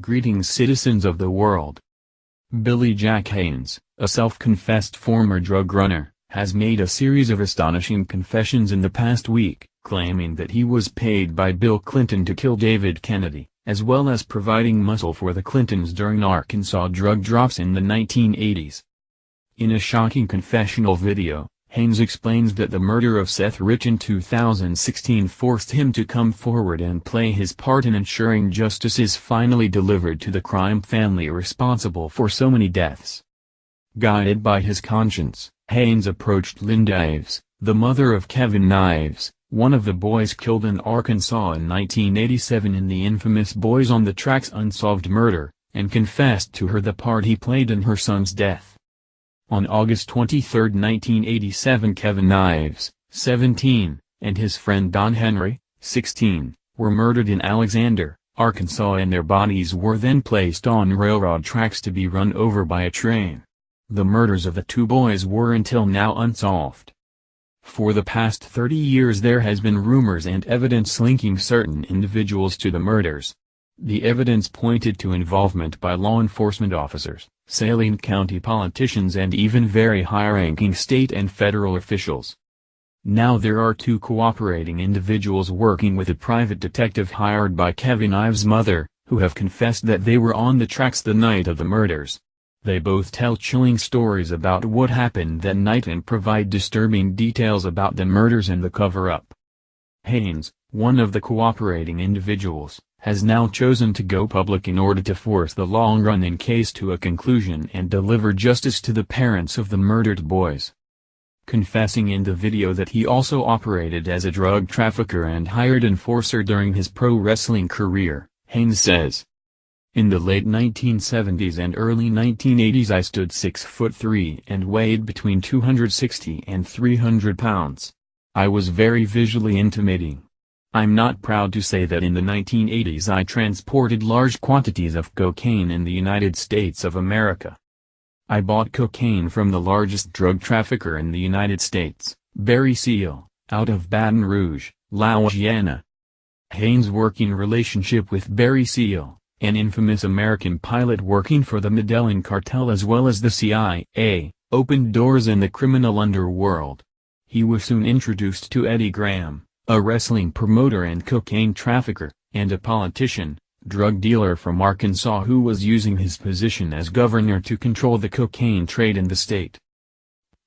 Greetings, citizens of the world. Billy Jack Haynes, a self-confessed former drug runner, has made a series of astonishing confessions in the past week, claiming that he was paid by Bill Clinton to kill David Kennedy, as well as providing muscle for the Clintons during Arkansas drug drops in the 1980s. In a shocking confessional video, Haynes explains that the murder of Seth Rich in 2016 forced him to come forward and play his part in ensuring justice is finally delivered to the crime family responsible for so many deaths. Guided by his conscience, Haynes approached Linda Ives, the mother of Kevin Ives, one of the boys killed in Arkansas in 1987 in the infamous Boys on the Tracks unsolved murder, and confessed to her the part he played in her son's death. On August 23, 1987, Kevin Ives, 17, and his friend Don Henry, 16, were murdered in Alexander, Arkansas, and their bodies were then placed on railroad tracks to be run over by a train. The murders of the two boys were until now unsolved. For the past 30 years there has been rumors and evidence linking certain individuals to the murders. The evidence pointed to involvement by law enforcement officers, salient county politicians, and even very high-ranking state and federal officials. Now there are two cooperating individuals working with a private detective hired by Kevin Ives' mother, who have confessed that they were on the tracks the night of the murders. They both tell chilling stories about what happened that night and provide disturbing details about the murders and the cover-up. Haynes, one of the cooperating individuals, has now chosen to go public in order to force the long-running case to a conclusion and deliver justice to the parents of the murdered boys. Confessing in the video that he also operated as a drug trafficker and hired enforcer during his pro wrestling career, Haynes says, "In the late 1970s and early 1980s I stood 6'3" and weighed between 260 and 300 pounds. I was very visually intimidating. I'm not proud to say that in the 1980s I transported large quantities of cocaine in the United States of America. I bought cocaine from the largest drug trafficker in the United States, Barry Seal, out of Baton Rouge, Louisiana." Haynes' working relationship with Barry Seal, an infamous American pilot working for the Medellin cartel as well as the CIA, opened doors in the criminal underworld. He was soon introduced to Eddie Graham, a wrestling promoter and cocaine trafficker, and a politician, drug dealer from Arkansas who was using his position as governor to control the cocaine trade in the state.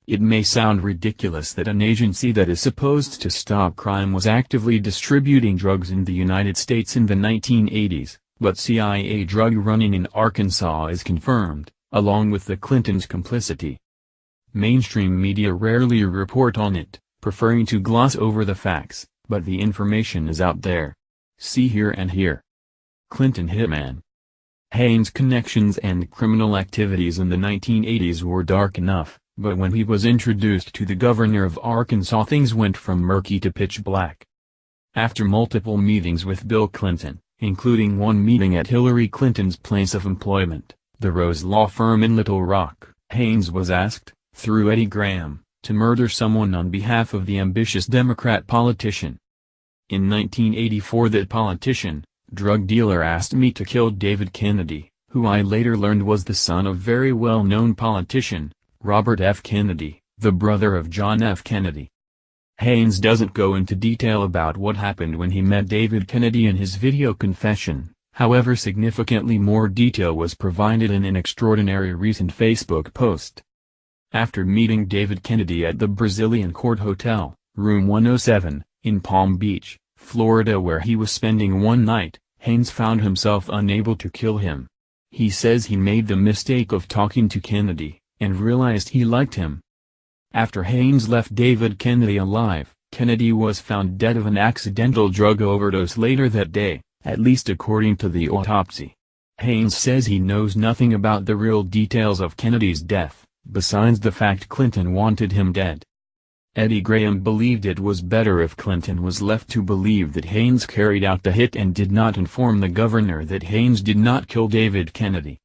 It may sound ridiculous that an agency that is supposed to stop crime was actively distributing drugs in the United States in the 1980s, but CIA drug running in Arkansas is confirmed, along with the Clintons' complicity. Mainstream media rarely report on it, preferring to gloss over the facts, but the information is out there. See here and here. Clinton hitman. Haynes' connections and criminal activities in the 1980s were dark enough, but when he was introduced to the governor of Arkansas things went from murky to pitch black. After multiple meetings with Bill Clinton, including one meeting at Hillary Clinton's place of employment, the Rose Law Firm in Little Rock, Haynes was asked, through Eddie Graham, to murder someone on behalf of the ambitious Democrat politician. In 1984 that politician, drug dealer asked me to kill David Kennedy, who I later learned was the son of very well-known politician, Robert F. Kennedy, the brother of John F. Kennedy. Haynes doesn't go into detail about what happened when he met David Kennedy in his video confession, however significantly more detail was provided in an extraordinary recent Facebook post. After meeting David Kennedy at the Brazilian Court Hotel, Room 107, in Palm Beach, Florida where he was spending one night, Haynes found himself unable to kill him. He says he made the mistake of talking to Kennedy, and realized he liked him. After Haynes left David Kennedy alive, Kennedy was found dead of an accidental drug overdose later that day, at least according to the autopsy. Haynes says he knows nothing about the real details of Kennedy's death, besides the fact Clinton wanted him dead. Eddie Graham believed it was better if Clinton was left to believe that Haynes carried out the hit and did not inform the governor that Haynes did not kill David Kennedy.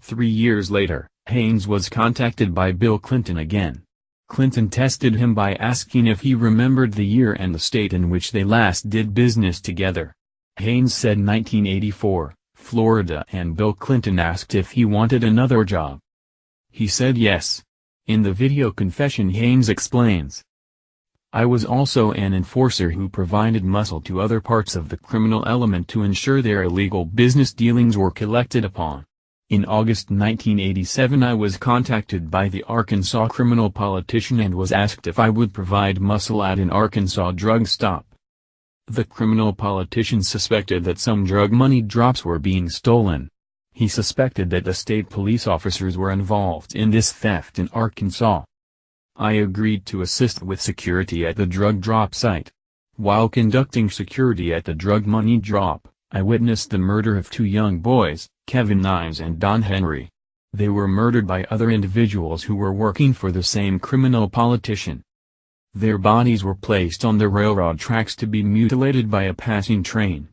3 years later, Haynes was contacted by Bill Clinton again. Clinton tested him by asking if he remembered the year and the state in which they last did business together. Haynes said 1984, Florida, and Bill Clinton asked if he wanted another job. He said yes. In the video confession, Haynes explains, "I was also an enforcer who provided muscle to other parts of the criminal element to ensure their illegal business dealings were collected upon. In August 1987 I was contacted by the Arkansas criminal politician and was asked if I would provide muscle at an Arkansas drug stop. The criminal politician suspected that some drug money drops were being stolen. He suspected that the state police officers were involved in this theft in Arkansas. I agreed to assist with security at the drug drop site. While conducting security at the drug money drop, I witnessed the murder of two young boys, Kevin Nimes and Don Henry. They were murdered by other individuals who were working for the same criminal politician. Their bodies were placed on the railroad tracks to be mutilated by a passing train.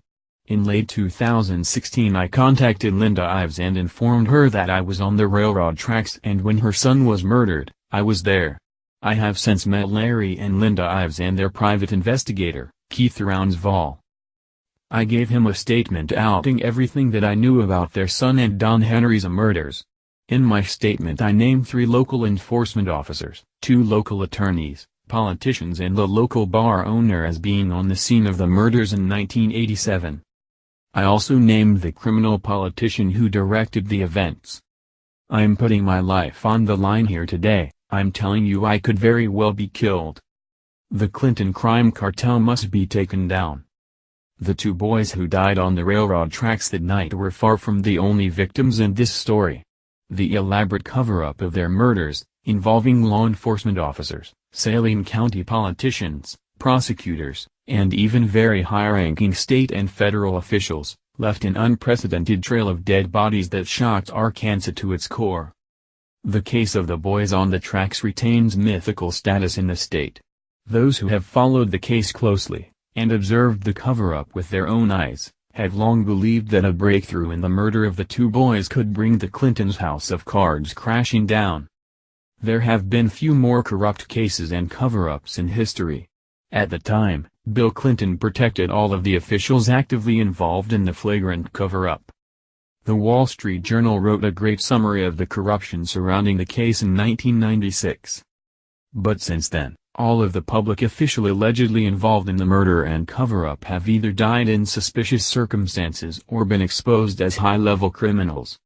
In late 2016 I contacted Linda Ives and informed her that I was on the railroad tracks, and when her son was murdered, I was there. I have since met Larry and Linda Ives and their private investigator, Keith Rounsvall. I gave him a statement outing everything that I knew about their son and Don Henry's murders. In my statement I named 3 local enforcement officers, 2 local attorneys, politicians and the local bar owner as being on the scene of the murders in 1987. I also named the criminal politician who directed the events. I'm putting my life on the line here today. I'm telling you I could very well be killed. The Clinton crime cartel must be taken down." The 2 boys who died on the railroad tracks that night were far from the only victims in this story. The elaborate cover-up of their murders, involving law enforcement officers, Saline County politicians, prosecutors, and even very high-ranking state and federal officials, left an unprecedented trail of dead bodies that shocked Arkansas to its core. The case of the boys on the tracks retains mythical status in the state. Those who have followed the case closely, and observed the cover-up with their own eyes, have long believed that a breakthrough in the murder of the 2 boys could bring the Clintons' house of cards crashing down. There have been few more corrupt cases and cover-ups in history. At the time, Bill Clinton protected all of the officials actively involved in the flagrant cover-up. The Wall Street Journal wrote a great summary of the corruption surrounding the case in 1996. But since then, all of the public officials allegedly involved in the murder and cover-up have either died in suspicious circumstances or been exposed as high-level criminals.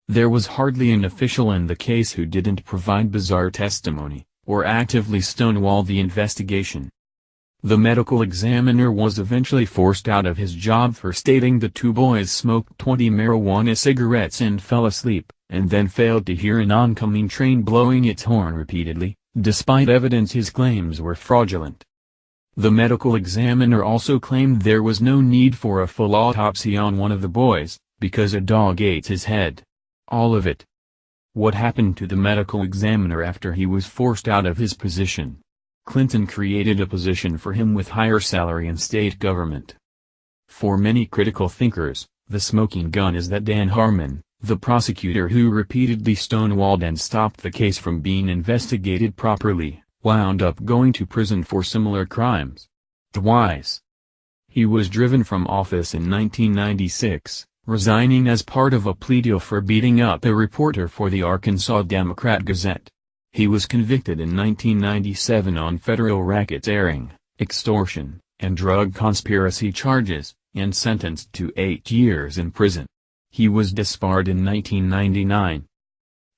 There was hardly an official in the case who didn't provide bizarre testimony, or actively stonewall the investigation. The medical examiner was eventually forced out of his job for stating the 2 boys smoked 20 marijuana cigarettes and fell asleep, and then failed to hear an oncoming train blowing its horn repeatedly, despite evidence his claims were fraudulent. The medical examiner also claimed there was no need for a full autopsy on one of the boys, because a dog ate his head. All of it. What happened to the medical examiner after he was forced out of his position? Clinton created a position for him with higher salary in state government. For many critical thinkers, the smoking gun is that Dan Harmon, the prosecutor who repeatedly stonewalled and stopped the case from being investigated properly, wound up going to prison for similar crimes. Twice. He was driven from office in 1996, resigning as part of a plea deal for beating up a reporter for the Arkansas Democrat-Gazette. He was convicted in 1997 on federal racketeering, extortion, and drug conspiracy charges, and sentenced to 8 years in prison. He was disbarred in 1999.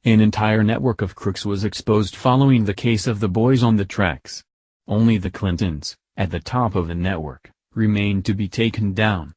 An entire network of crooks was exposed following the case of the boys on the tracks. Only the Clintons, at the top of the network, remained to be taken down.